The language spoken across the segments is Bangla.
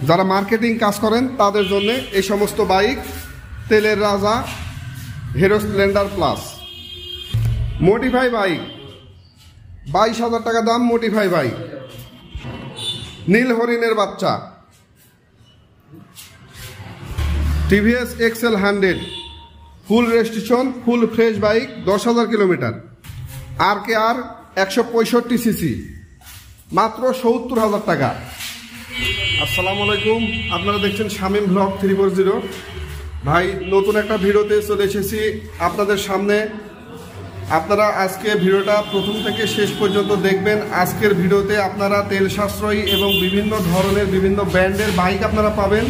যারা মার্কেটিং কাজ করেন তাদের জন্য এই সমস্ত বাইক, তেলের রাজা, Hero Splendor plus. Modify bike 22,000 টাকা দাম। মোটিফাই বাইক, নীল হরিণের বাচ্চা, TVS XL 100 full registration, full fresh bike, 10,000 kilometre, RKR 165 CC, মাত্র 70,000 টাকা। আসসালামু আলাইকুম, আপনারা দেখছেন শামীম ব্লগ 340। ভাই, নতুন একটা ভিডিওতে চলে এসেছি আপনাদের সামনে। আপনারা আজকে ভিডিওটা প্রথম থেকে শেষ পর্যন্ত দেখবেন। আজকের ভিডিওতে আপনারা তেল সাশ্রয়ী এবং বিভিন্ন ধরনের বিভিন্ন ব্র্যান্ডের বাইক আপনারা পাবেন।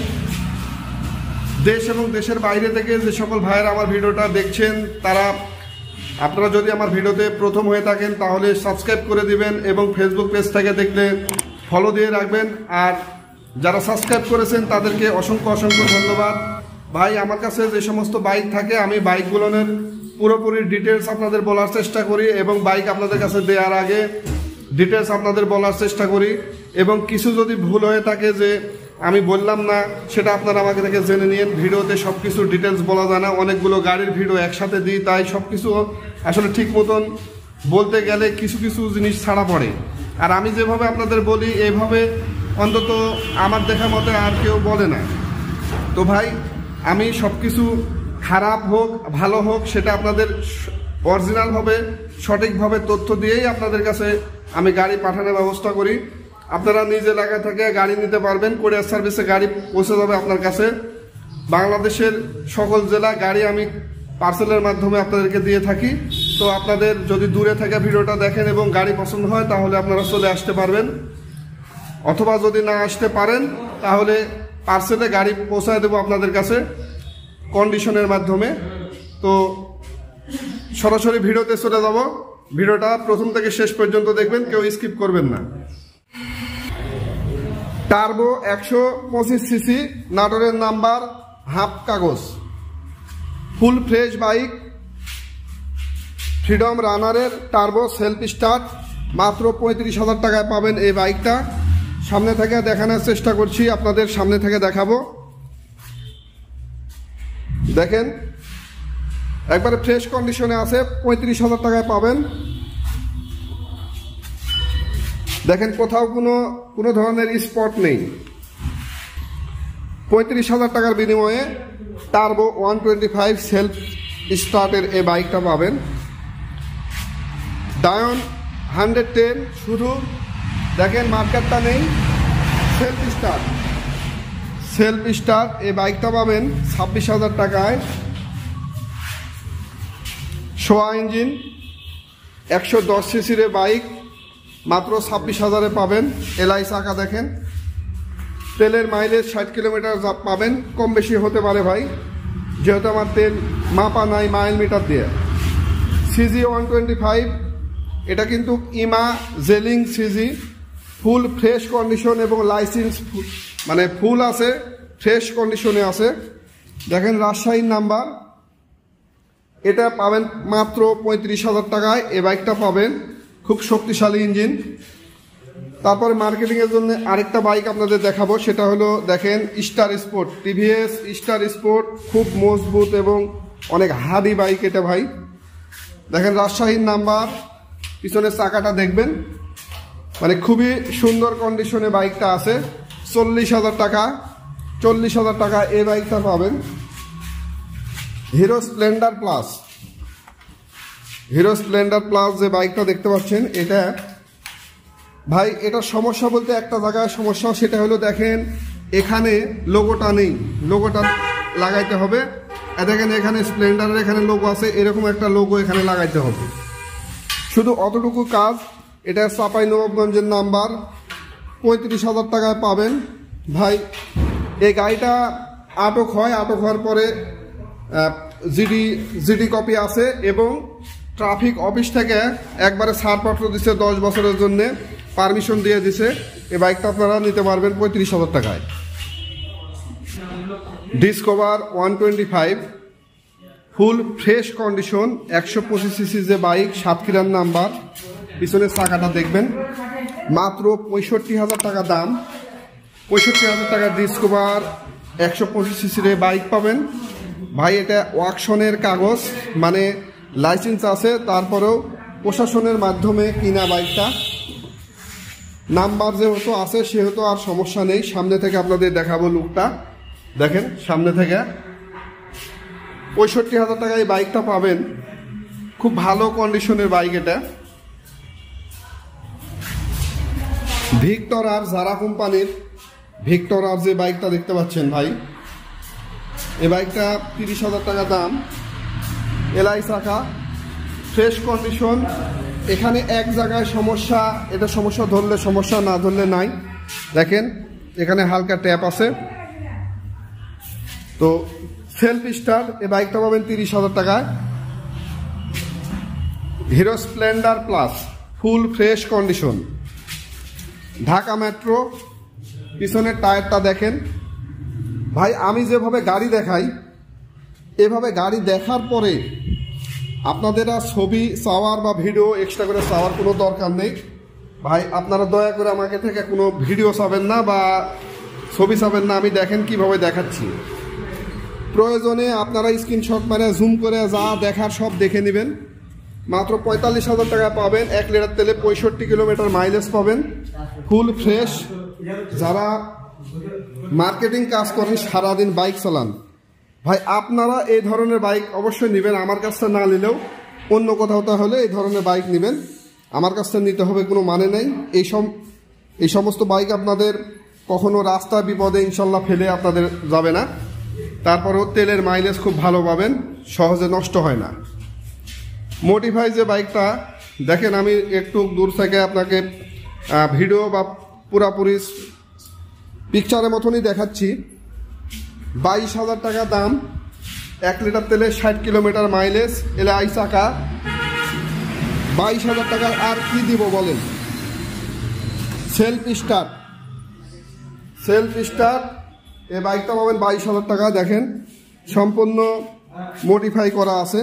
দেশ এবং দেশের বাইরে থেকে যে সকল ভাইয়েরা আমার ভিডিওটা দেখছেন, আপনারা যদি আমার ভিডিওতে প্রথম হয়ে থাকেন তাহলে সাবস্ক্রাইব করে দিবেন এবং ফেসবুক পেজ থেকে দেখলে ফলো দিয়ে রাখবেন। আর যারা সাবস্ক্রাইব করেছেন তাদেরকে অসংখ্য অসংখ্য ধন্যবাদ। ভাই, আমার কাছে যে সমস্ত বাইক থাকে আমি বাইকগুলোর পুরোপুরি ডিটেলস আপনাদের বলার চেষ্টা করি এবং বাইক আপনাদের কাছে দেওয়ার আগে ডিটেলস আপনাদের বলার চেষ্টা করি। এবং কিছু যদি ভুল হয়ে থাকে যে আমি বললাম না, সেটা আপনারা আমাকে থেকে জেনে নিন। ভিডিওতে সব কিছু ডিটেলস বলা যায় না, অনেকগুলো গাড়ির ভিডিও একসাথে দিই, তাই সব কিছু আসলে ঠিক মতন বলতে গেলে কিছু কিছু জিনিস ছাড়া পড়ে। আর আমি যেভাবে আপনাদের বলি এইভাবে অন্তত আমার দেখা মতে আর কেউ বলে না। তো ভাই, আমি সব কিছু খারাপ হোক ভালো হোক সেটা আপনাদের অরিজিনালভাবে সঠিকভাবে তথ্য দিয়েই আপনাদের কাছে আমি গাড়ি পাঠানোর ব্যবস্থা করি। আপনারা নিজ এলাকা থেকে গাড়ি নিতে পারবেন, কুরিয়ার সার্ভিসে গাড়ি পৌঁছে যাবে আপনার কাছে। বাংলাদেশের সকল জেলা গাড়ি আমি পার্সেলের মাধ্যমে আপনাদেরকে দিয়ে থাকি। তো আপনাদের যদি দূরে থেকে ভিডিওটা দেখেন এবং গাড়ি পছন্দ হয় তাহলে আপনারা চলে আসতে পারবেন, অথবা যদি না আসতে পারেন তাহলে পার্সেলে গাড়ি পৌঁছায় দেবো আপনাদের কাছে কন্ডিশনের মাধ্যমে। তো সরাসরি ভিডিওতে চলে যাব। ভিডিওটা প্রথম থেকে শেষ পর্যন্ত দেখবেন, কেউ স্কিপ করবেন না। টার্বো 125 সিসি, নাটোরের নাম্বার, হাফ কাগজ, ফুল ফ্রেশ বাইক, ফ্রিডম রানারের টার্বো সেলফ স্টার্ট, মাত্র 35,000 টাকায় পাবেন এই বাইকটা। সামনে থেকে দেখানোর চেষ্টা করছি, আপনাদের সামনে থেকে দেখাবো। দেখেন, একবারে ফ্রেশ কন্ডিশনে আছে, 35,000 টাকায় পাবেন। দেখেন, কোথাও কোনো ধরনের স্পট নেই। 35,000 টাকার বিনিময়ে টার্বো 125 সেলফ স্টার্টের এই বাইকটা পাবেন। ডায়ন 110, শুধু দেখেন মার্কেটটা নেই, সেলফ স্টার্ট এই বাইকটা পাবেন 26,000 টাকায়। সোয়া ইঞ্জিন 110 সিসির বাইক, মাত্র 26,000-এ পাবেন। এলআই চাকা দেখেন, তেলের মাইলেজ 60 কিলোমিটার পাবেন, কম বেশি হতে পারে ভাই, যেহেতু আমার তেল মাপা নাই মাইল মিটার দিয়ে। সিজি 125, এটা কিন্তু ইমা জেলিং সিজি, ফুল ফ্রেশ কন্ডিশন এবং লাইসেন্স মানে ফুল আছে, ফ্রেশ কন্ডিশনে আছে। দেখেন, রাজশাহীর নাম্বার, এটা পাবেন মাত্র 35,000 টাকায় এই বাইকটা পাবেন। খুব শক্তিশালী ইঞ্জিন। তারপরে মার্কেটিংয়ের জন্য আরেকটা বাইক আপনাদের দেখাবো, সেটা হলো দেখেন star sport, TVS star sport, খুব মজবুত এবং অনেক হার্ডি বাইক এটা ভাই। দেখেন, রাজশাহীর নাম্বার, পিছনের চাকাটা দেখবেন, মানে খুবই সুন্দর কন্ডিশনে বাইকটা আছে। 40,000 টাকা এই বাইকটা পাবেন। হিরো স্প্লেন্ডার প্লাস যে বাইকটা দেখতে পাচ্ছেন, এটা ভাই, এটা সমস্যা বলতে একটা জায়গায় সমস্যা, সেটা হলো দেখেন এখানে লোগোটা নেই, লোগোটা লাগাইতে হবে। দেখেন, এখানে স্প্লেন্ডারের এখানে লোগো আছে, এরকম একটা লোগো এখানে লাগাইতে হবে, শুধু অতটুকু কাজ। এটা চাঁপাইনবাবগঞ্জের নাম্বার, 35,000 টাকায় পাবেন ভাই। এই গাড়িটা আটক হওয়ার পরে জিডি কপি আছে এবং ট্রাফিক অফিস থেকে একবারে ছাড়পত্র দিচ্ছে, 10 বছরের জন্য পারমিশন দিয়ে দিছে। এই বাইকটা আপনারা নিতে পারবেন 35,000 টাকায়। Discover 125, full fresh condition, 125 CC যে বাইক, সাতক্ষীরার নাম্বার, পিছনের চাকাটা দেখবেন, মাত্র 65,000 টাকা দাম। 65,000 টাকার ডিসকভার 125 সিসির বাইক পাবেন ভাই। এটা ওয়াকশনের কাগজ, মানে লাইসেন্স আছে, তারপরেও প্রশাসনের মাধ্যমে কিনা বাইকটা। নাম্বার যেহেতু আছে সেহেতু আর সমস্যা নেই। সামনে থেকে আপনাদের দেখাবো লুকটা, দেখেন সামনে থেকে। 65,000 টাকায় এই বাইকটা পাবেন, খুব ভালো কন্ডিশনের বাইক এটা। ভিক্টর আর জারা কোম্পানির ভিক্টর আর যে বাইকটা দেখতে পাচ্ছেন ভাই, এই বাইকটা 30,000 টাকা দাম। এলআই চাকা, ফ্রেশ কন্ডিশন। এখানে এক জায়গায় সমস্যা, এটা সমস্যা ধরলে সমস্যা, না ধরলে নাই। দেখেন এখানে হালকা ট্যাপ আছে। তো সেলফ স্টার্ট এই বাইকটা পাবেন 30,000 টাকায়। Hero Splendor plus, full fresh condition, Dhaka metro. পিছনের টায়ারটা দেখেন ভাই, আমি যেভাবে গাড়ি দেখাই এভাবে গাড়ি দেখার পরে আপনাদের আর ছবি চাওয়ার বা ভিডিও এক্সট্রা করে চাওয়ার কোনো দরকার নেই ভাই। আপনারা দয়া করে আমাকে থেকে কোনো ভিডিও চাবেন না বা ছবি চাবেন না। আমি দেখেন কিভাবে দেখাচ্ছি। প্রয়োজনে আপনারা স্ক্রিনশট মানে জুম করে যা দেখার সব দেখে নেবেন। মাত্র 45,000 টাকা পাবেন। 1 লিটার তেলে 65 কিলোমিটার মাইলেজ পাবেন, ফুল ফ্রেশ। যারা মার্কেটিং কাজ করেন, সারাদিন বাইক চালান ভাই, আপনারা এই ধরনের বাইক অবশ্যই নেবেন। আমার কাছ থেকে না নিলেও অন্য কোথাও তাহলে এই ধরনের বাইক নেবেন। আমার কাছ থেকে নিতে হবে কোনো মানে নেই। এই সমস্ত বাইক আপনাদের কখনো রাস্তা বিপদে ইনশাল্লাহ ফেলে আপনাদের যাবে না। তারপরেও তেলের মাইলেজ খুব ভালো পাবেন, সহজে নষ্ট হয় না। মোটিফাই যে বাইকটা দেখেন, আমি একটু দূর থেকে আপনাকে ভিডিও বা পুরাপুরি পিকচারের মতনই দেখাচ্ছি। 22,000 টাকা দাম, 1 লিটার তেলে 60 কিলোমিটার মাইলেজ, এলআই চাকা। 22,000 টাকার আর কি দিব বলেন? সেলফ স্টার্ট এই বাইকটা পাবেন 22,000 টাকা। দেখেন সম্পূর্ণ মডিফাই করা আছে।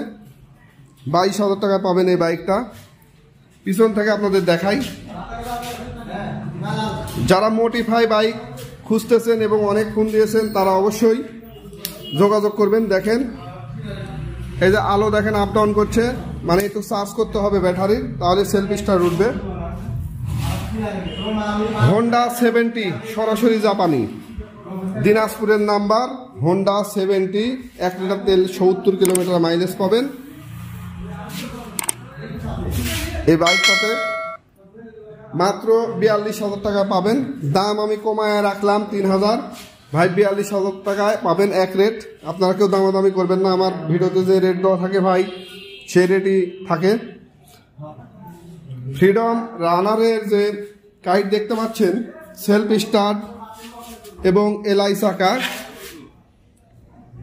22,000 টাকা পাবেন এই বাইকটা। পিছন থেকে আপনাদের দেখাই। যারা মডিফাই বাইক খুঁজতেছেন এবং অনেক ফোন দিয়েছেন তারা অবশ্যই যোগাযোগ করবেন। দেখেন এই যে আলো দেখেন আপ ডাউন করছে, মানে একটু চার্জ করতে হবে ব্যাটারির, তাহলে সেলফ স্টার্ট উঠবে। হোন্ডা 70 সরাসরি জাপানি, দিনাজপুরের নাম্বার। হোন্ডা 70, 1 লিটার তেল 70 কিলোমিটার মাইলেজ পাবেন এই বাইকটাতে। মাত্র 42,000 টাকা পাবেন। দাম আমি কমায় রাখলাম 3,000 ভাই। 42,000 টাকায় পাবেন এক রেট। আপনারা কেউ দামাদামি করবেন না, আমার ভিডিওতে যে রেট দেওয়া থাকে ভাই সেই রেটই থাকে। ফ্রিডম রানারের যে কাইট দেখতে পাচ্ছেন, সেলফ স্টার্ট এবং এলআই চাকা,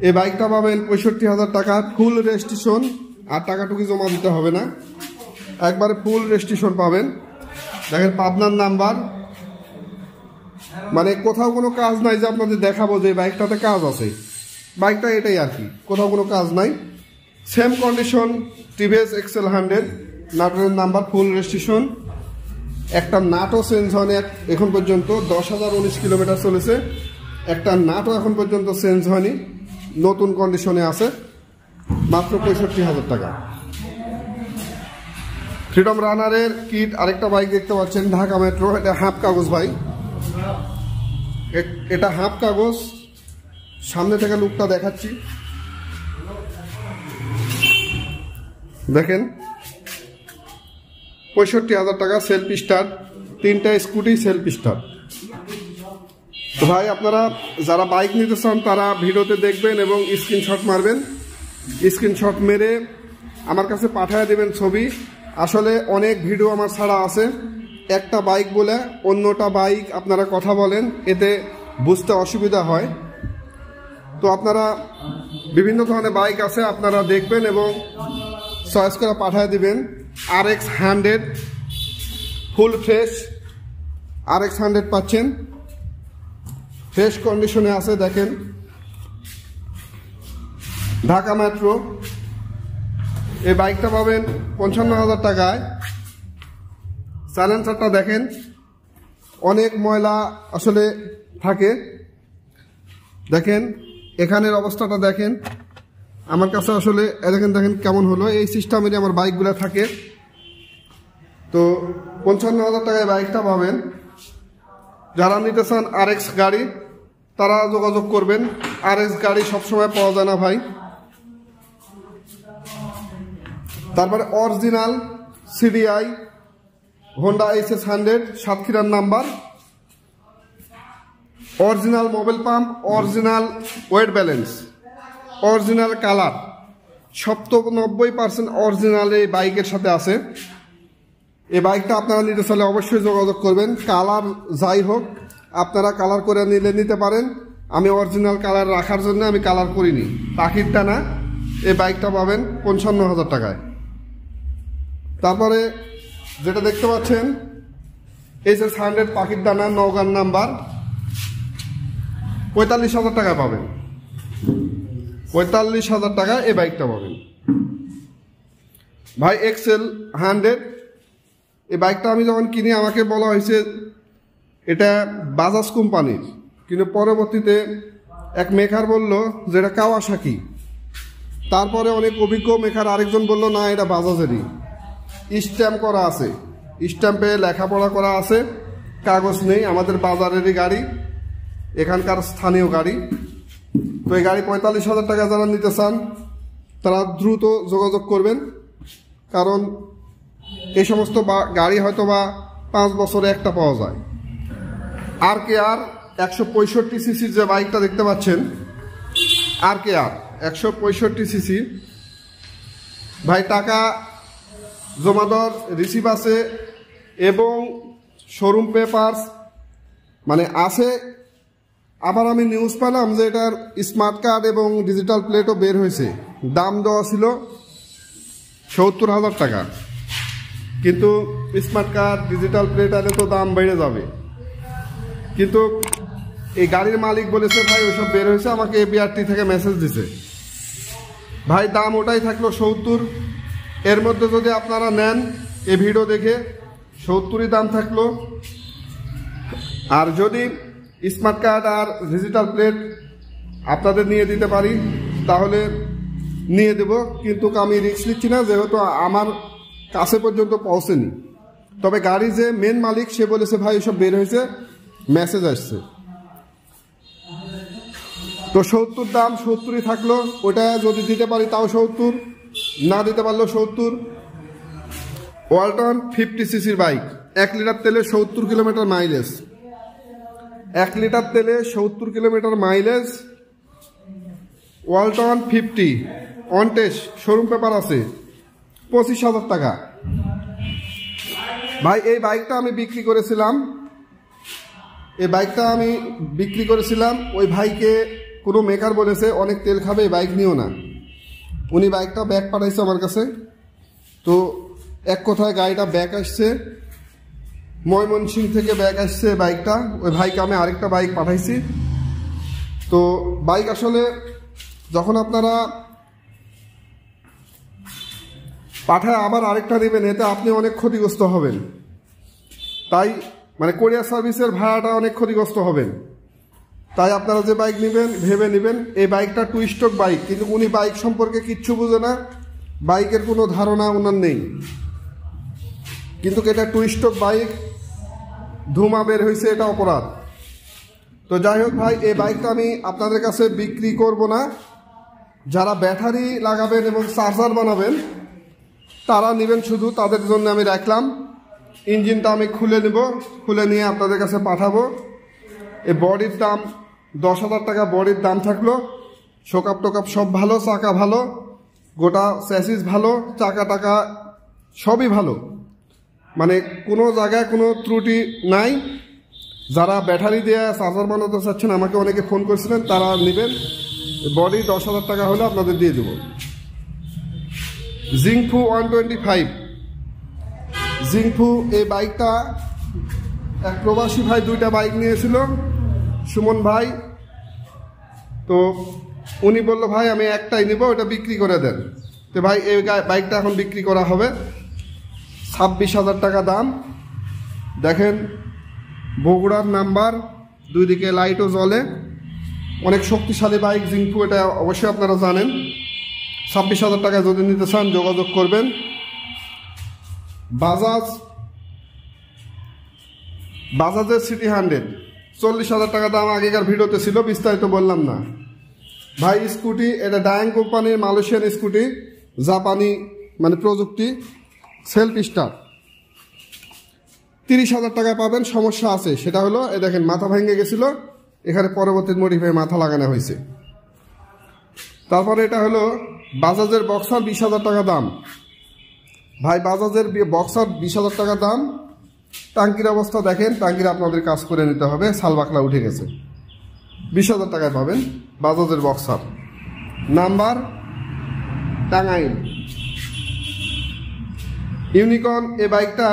এই বাইকটা পাবেন 65,000 টাকা। ফুল রেজিস্ট্রেশন, আর টাকাটুকু জমা দিতে হবে না, একবারে ফুল রেজিস্ট্রেশন পাবেন। দেখেন পাবনার নাম্বার, মানে কোথাও কোনো কাজ নাই যে আপনাদের দেখাবো যে বাইকটাতে কাজ আছে। বাইকটা এটাই আর কি, কোথাও কোনো কাজ নাই। সেম কন্ডিশন টিভিএস এক্সেল 100, নাটোরের নাম্বার, ফুল রেজিস্ট্রেশন। একটা নাটও চেঞ্জ হয়নি এখন পর্যন্ত। 10,019 কিলোমিটার চলেছে, একটা নাটও এখন পর্যন্ত চেঞ্জ হয়নি, নতুন কন্ডিশনে আছে। মাত্র 65,000 টাকা। ফ্রিডম রানারের কিট আরেকটা বাইক দেখতে পাচ্ছেন, ঢাকা মেট্রো। এটা হাফ কাগজ ভাই, এটা হাফ কাগজ। সামনে থেকে লুকটা দেখাচ্ছি, দেখেন 65,000 টাকা। সেলফ স্টার্ট, 3টা স্কুটি সেলফ স্টার্ট। তো ভাই আপনারা যারা বাইক নিতে চান তারা ভিডিওতে দেখবেন এবং স্ক্রিনশট মারবেন। স্ক্রিনশট মেরে আমার কাছে পাঠিয়ে দেবেন ছবি। আসলে অনেক ভিডিও আমার ছাড়া আছে, একটা বাইক বলে অন্যটা বাইক আপনারা কথা বলেন, এতে বুঝতে অসুবিধা হয়। তো আপনারা বিভিন্ন ধরনের বাইক আছে, আপনারা দেখবেন এবং চয়েস করে পাঠিয়ে দিবেন। RX 100 ফুল ফ্রেশ, RX 100 পাচ্ছেন, ফ্রেশ কন্ডিশনে আছে। দেখেন ঢাকা মেট্রো, এই বাইকটা পাবেন 55,000 টাকায়। সাইলেন্সারটা দেখেন, অনেক ময়লা আসলে থাকে। দেখেন এখানের অবস্থাটা দেখেন, আমার কাছে আসলে দেখেন কেমন হলো। এই সিস্টেমেরই আমার বাইকগুলো থাকে। তো 55,000 টাকায় বাইকটা পাবেন। যারা নিতে চান RX গাড়ি তারা যোগাযোগ করবেন। RX গাড়ি সবসময় পাওয়া যায় না ভাই। তারপরে অরিজিনাল CDI হোন্ডা SS100 সাতক্ষীরার number, original mobile pump, original wait balance, original colour, 90% original এই বাইকের সাথে আছে। এই বাইকটা আপনারা নিতে চাইলে অবশ্যই যোগাযোগ করবেন। কালার যাই হোক আপনারা কালার করে নিতে পারেন। আমি অরিজিনাল কালার রাখার জন্য আমি কালার করিনি, পাখিরটা না। এই বাইকটা পাবেন 55,000 টাকায়। তারপরে যেটা দেখতে পাচ্ছেন SS100 পাখির দানা, নওগাঁর নাম্বার, 45,000 টাকায় পাবেন। 45,000 টাকায় এই বাইকটা পাবেন ভাই। XL100 এই বাইকটা আমি যখন কিনি আমাকে বলা হয়েছে এটা বাজাজ কোম্পানির, কিন্তু পরবর্তীতে এক মেকার বলল যে এটা কাওয়াসাকি। তারপরে অনেক অভিজ্ঞ মেকার আরেকজন বলল না এটা বাজাজেরই, স্ট্যাম্প করা আছে, স্ট্যাম্পে লেখাপড়া করা আছে, কাগজ নেই। আমাদের বাজারেরই গাড়ি, এখানকার স্থানীয় গাড়ি। তো এই গাড়ি 45,000 টাকা যারা নিতে চান তারা দ্রুত যোগাযোগ করবেন, কারণ এই সমস্ত গাড়ি হয়তো বা 5 বছরে একটা পাওয়া যায়। RKR 165 সিসির যে বাইকটা দেখতে পাচ্ছেন, RKR 165 সিসি ভাই, টাকা জমা দেওয়ার রিসিভ আছে এবং শোরুম পেপারস মানে আছে। আবার আমি নিউজ পেলাম যে এটার স্মার্ট কার্ড এবং ডিজিটাল প্লেটও বের হয়েছে। দাম দেওয়া ছিল 70,000 টাকা, কিন্তু স্মার্ট কার্ড ডিজিটাল প্লেট আরে তো দাম বেড়ে যাবে। কিন্তু এই গাড়ির মালিক বলেছে ভাই ওইসব বের হয়েছে, আমাকে ABRT থেকে মেসেজ দিছে ভাই দাম ওটাই থাকলো 70। এর মধ্যে যদি আপনারা নেন এই ভিডিও দেখে 70ই দাম থাকলো। আর যদি স্মার্ট কার্ড আর ডিজিটাল প্লেট আপনাদের নিয়ে দিতে পারি তাহলে নিয়ে দেব, কিন্তু আমি রিস্ক নিচ্ছি না যেহেতু আমার কাছে পর্যন্ত পৌঁছেনি। তবে গাড়ির যে মেন মালিক সে বলেছে ভাই এসব বের হয়েছে, মেসেজ আসছে। তো 70 দাম 70ই থাকলো। ওটা যদি দিতে পারি তাও 70, না দিতে পারলেও 70। ওয়ালটন 50 সিসির বাইক, 1 লিটার তেলে 70 কিলোমিটার মাইলেজ, 1 লিটার তেলে 70 kilometre mileage. Walton 50 on test, showroom paper আছে, 25,000 টাকা ভাই। এই বাইকটা আমি বিক্রি করেছিলাম, ওই ভাইকে কোনো মেকার বলেছে অনেক তেল খাবে, এই বাইক নিও না। উনি বাইকটা ব্যাক পাঠাইছে আমার কাছে। তো এক কথায় গাড়িটা ব্যাক আসছে, ময়মনসিংহ থেকে ব্যাক আসছে বাইকটা। ওই ভাইকে আমি আরেকটা বাইক পাঠাইছি। তো বাইক আসলে যখন আপনারা পাঠায় আবার আরেকটা নেবেন এতে আপনি অনেক ক্ষতিগ্রস্ত হবেন। তাই মানে কোরিয়ার সার্ভিসের ভাড়াটা অনেক ক্ষতিগ্রস্ত হবেন। তাই আপনারা যে বাইক নেবেন ভেবে নেবেন। এই বাইকটা 2 স্ট্রোক বাইক, কিন্তু উনি বাইক সম্পর্কে কিচ্ছু বোঝে না, বাইকের কোনো ধারণা ওনার নেই। কিন্তু এটা 2 স্ট্রোক বাইক, ধুমা বের হয়েছে, এটা অপরাধ। তো যাই হোক ভাই, এই বাইকটা আমি আপনাদের কাছে বিক্রি করব না। যারা ব্যাটারি লাগাবেন এবং চার্জার বানাবেন তারা নেবেন, শুধু তাদের জন্য আমি রাখলাম। ইঞ্জিনটা আমি খুলে নেব, খুলে নিয়ে আপনাদের কাছে পাঠাবো। এই বডির দাম 10,000 টাকা বডির দাম থাকলো। শোকাপ টোকাপ সব ভালো, চাকা ভালো, গোটা স্যাসিস ভালো, চাকা টাকা সবই ভালো, মানে কোনো জায়গায় কোনো ত্রুটি নাই। যারা ব্যাটারি দিয়ে চার্জার বানাতে চাচ্ছেন আমাকে অনেকে ফোন করেছিলেন, তারা নেবেন। বডি 10,000 টাকা হলে আপনাদের দিয়ে দেবো। জিংফু 125 জিংফু, এই বাইকটা এক প্রবাসী ভাই 2টা বাইক নিয়েছিল, সুমন ভাই। তো উনি বলল ভাই আমি একটাই নিব, ওটা বিক্রি করে দেন। তো ভাই এই বাইকটা এখন বিক্রি করা হবে 26,000 টাকা দাম। দেখেন বগুড়ার নাম্বার, দুই দিকে লাইটও জ্বলে, অনেক শক্তিশালী বাইক জিংফু, এটা অবশ্যই আপনারা জানেন। 26,000 টাকায় যদি নিতে চান যোগাযোগ করবেন। বাজাজের সিটি 100 40,000 টাকা দাম, আগেকার ভিডিওতে ছিল, বিস্তারিত বললাম না ভাই। স্কুটি এটা ডায়াং কোম্পানির মালয়েশিয়ান স্কুটি, জাপানি মানে প্রযুক্তি, সেলফ স্টার্ট। 30,000 টাকায় পাবেন। সমস্যা আছে, সেটা হলো এ দেখেন মাথা ভেঙে গেছিল, এখানে পরবর্তী মডিফাই মাথা লাগানো হয়েছে। তারপরে এটা হলো বাজাজের বক্সার, 20,000 টাকা দাম ভাই। বাজাজের বক্সার 20,000 টাকা দাম। টাঙ্কির অবস্থা দেখেন, টাঙ্কির আপনাদের কাজ করে নিতে হবে, সালবাকলা উঠে গেছে। 20,000 টাকায় পাবেন বাজাজের বক্সার, নাম্বার টাঙ্গাইল। ইউনিকর্ন এই বাইকটা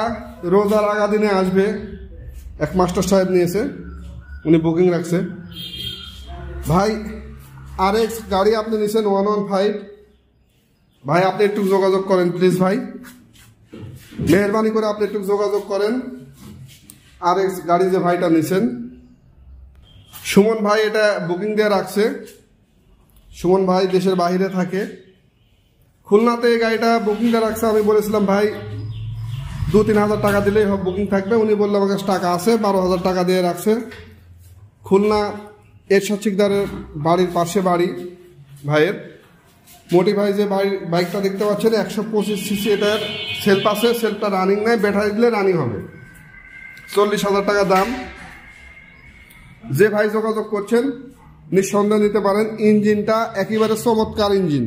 রোজার আগা দিনে আসবে, এক মাস্টার সাহেব নিয়েছে, উনি বুকিং রাখছে ভাই। RX গাড়ি আপনি নিয়েছেন 115 ভাই, আপনি একটু যোগাযোগ করেন প্লিজ ভাই, মেহরবানি করে আপনি একটু যোগাযোগ করেন। RX গাড়ি যে ভাইটা নিয়েছেন সুমন ভাই, এটা বুকিং দিয়ে রাখছে। সুমন ভাই দেশের বাইরে থাকে, খুলনাতে এই গাড়িটা বুকিং দিয়ে রাখছে। আমি বলেছিলাম ভাই 2-3 হাজার টাকা দিলেই বুকিং থাকবে, উনি বললো আমার কাছে টাকা আছে, 12,000 টাকা দিয়ে রাখছে। খুলনা এরশাদ শিকদারের বাড়ির পাশে বাড়ি ভাইয়ের। মোটি ভাই যে বাইকটা দেখতে পাচ্ছেন 125 সিসি, এটার সেলফ আছে, সেলফটা রানিং নাই, ব্যাটারি দিলে রানিং হবে। 40,000 টাকা দাম। যে ভাই যোগাযোগ করছেন নিঃসন্দেহে নিতে পারেন। ইঞ্জিনটা একেবারে চমৎকার ইঞ্জিন,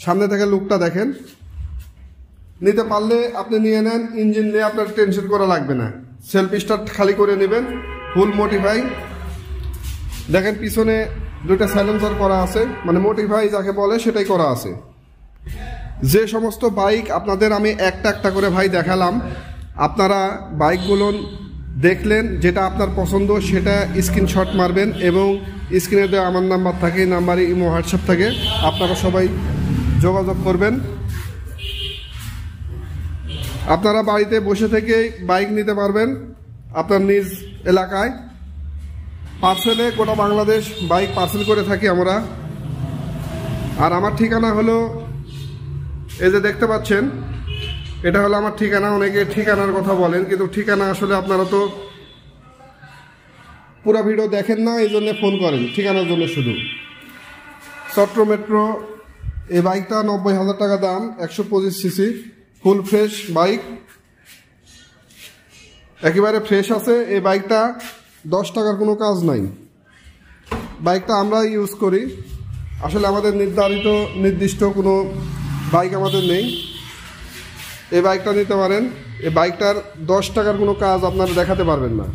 সামনে থেকে লুকটা দেখেন। নিতে পারলে আপনি নিয়ে নেন, ইঞ্জিন নিয়ে আপনার টেনশন করা লাগবে না। সেলফ স্টার্ট খালি করে নেবেন, ফুল মোটিফাই। দেখেন পিছনে দুইটা সাইলেন্সার করা আছে, মানে মোটিফাই যাকে বলে সেটাই করা আছে। যে সমস্ত বাইক আপনাদের আমি একটা একটা করে ভাই দেখালাম, আপনারা বাইকগুলো দেখলেন, যেটা আপনার পছন্দ সেটা স্ক্রিনশট মারবেন এবং স্ক্রিনে দেওয়া আমার নাম্বার থাকে, এই নাম্বারে ইমো হোয়াটসঅ্যাপ থাকে, আপনারা সবাই যোগাযোগ করবেন। আপনারা বাড়িতে বসে থেকে বাইক নিতে পারবেন আপনার নিজ এলাকায়। পার্সেলে গোটা বাংলাদেশ বাইক পার্সেল করে থাকি আমরা। আর আমার ঠিকানা হলো এই যে দেখতে পাচ্ছেন, এটা হলো আমার ঠিকানা। অনেকে ঠিকানার কথা বলেন, কিন্তু ঠিকানা আসলে আপনারা তো পুরো ভিডিও দেখেন না, এই জন্য ফোন করেন ঠিকানার জন্য শুধু। চট্টগ্রাম মেট্রো এই বাইকটা 90,000 টাকা দাম, 125 সিসি, ফুল ফ্রেশ বাইক, একেবারে ফ্রেশ আছে। এই বাইকটা 10 টাকার কোনো কাজ নাই। বাইকটা আমরা ইউজ করি, আসলে আমাদের নির্দিষ্ট কোনো বাইক আমাদের নেই। এই বাইকটা নিতে পারেন। এই বাইকটার 10 টাকার কোনো কাজ আপনারা দেখাতে পারবেন না।